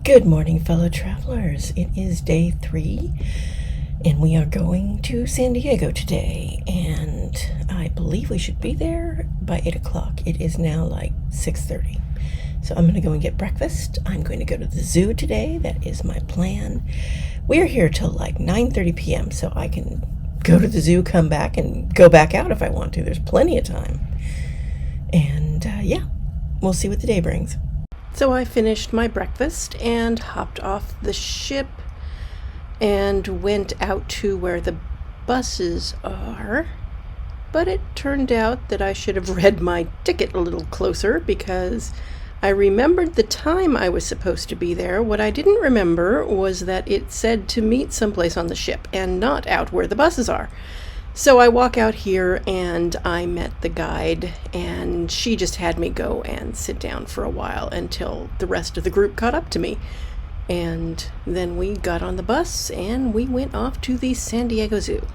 Good morning, fellow travelers. It is day 3, and we are going to San Diego today, and I believe we should be there by 8 o'clock. It is now like 6:30. So I'm going to go and get breakfast. I'm going to go to the zoo today. That is my plan. We're here till like 9:30 p.m., so I can go to the zoo, come back, and go back out if I want to. There's plenty of time. And we'll see what the day brings. So I finished my breakfast and hopped off the ship and went out to where the buses are. But it turned out that I should have read my ticket a little closer because I remembered the time I was supposed to be there. What I didn't remember was that it said to meet someplace on the ship and not out where the buses are. So I walk out here and I met the guide, and she just had me go and sit down for a while until the rest of the group caught up to me. And then we got on the bus and we went off to the San Diego Zoo.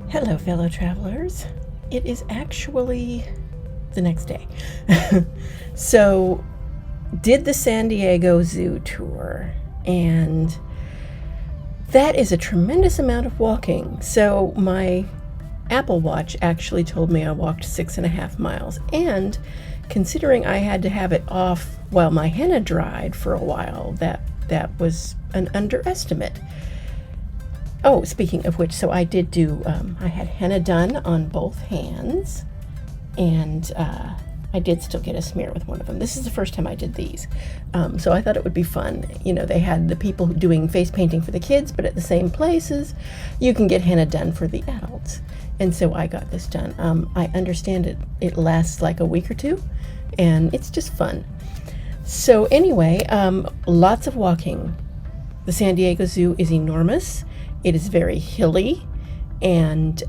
Hello, fellow travelers. It is actually the next day. So, did the San Diego Zoo tour, and that is a tremendous amount of walking. So, my Apple Watch actually told me I walked 6.5 miles, and considering I had to have it off while my henna dried for a while, that was an underestimate. Oh, speaking of which, so I did do, I had henna done on both hands, and I did still get a smear with one of them. This is the first time I did these, so I thought it would be fun. You know, they had the people doing face painting for the kids, but at the same places, you can get henna done for the adults. And so I got this done. I understand it lasts like a week or two, and it's just fun. So anyway, lots of walking. The San Diego Zoo is enormous. It is very hilly, and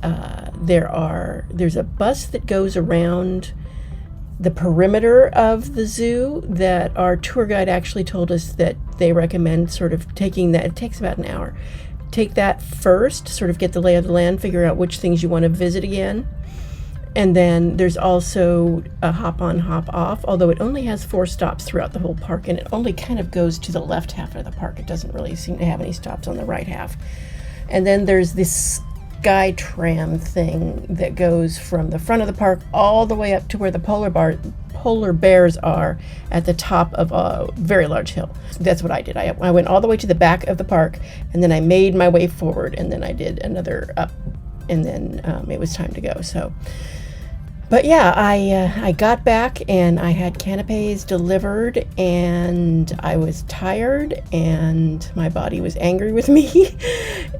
there's a bus that goes around the perimeter of the zoo that our tour guide actually told us that they recommend sort of taking that. It takes about an hour. Take that first, sort of get the lay of the land, figure out which things you want to visit again. And then there's also a hop on, hop off, although it only has 4 stops throughout the whole park, and it only kind of goes to the left half of the park. It doesn't really seem to have any stops on the right half. And then there's this sky tram thing that goes from the front of the park all the way up to where the polar bears are at the top of a very large hill. That's what I did. I went all the way to the back of the park, and then I made my way forward, and then I did another up, and then it was time to go. So, but yeah, I got back and I had canapés delivered, and I was tired, and my body was angry with me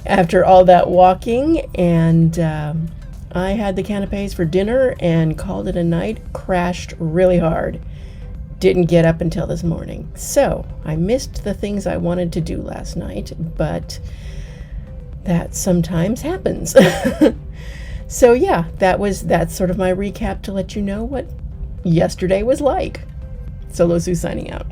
after all that walking, and I had the canapés for dinner and called it a night. Crashed really hard. Didn't get up until this morning. So I missed the things I wanted to do last night, but that sometimes happens. So yeah, that's sort of my recap to let you know what yesterday was like. Solo Sue signing out.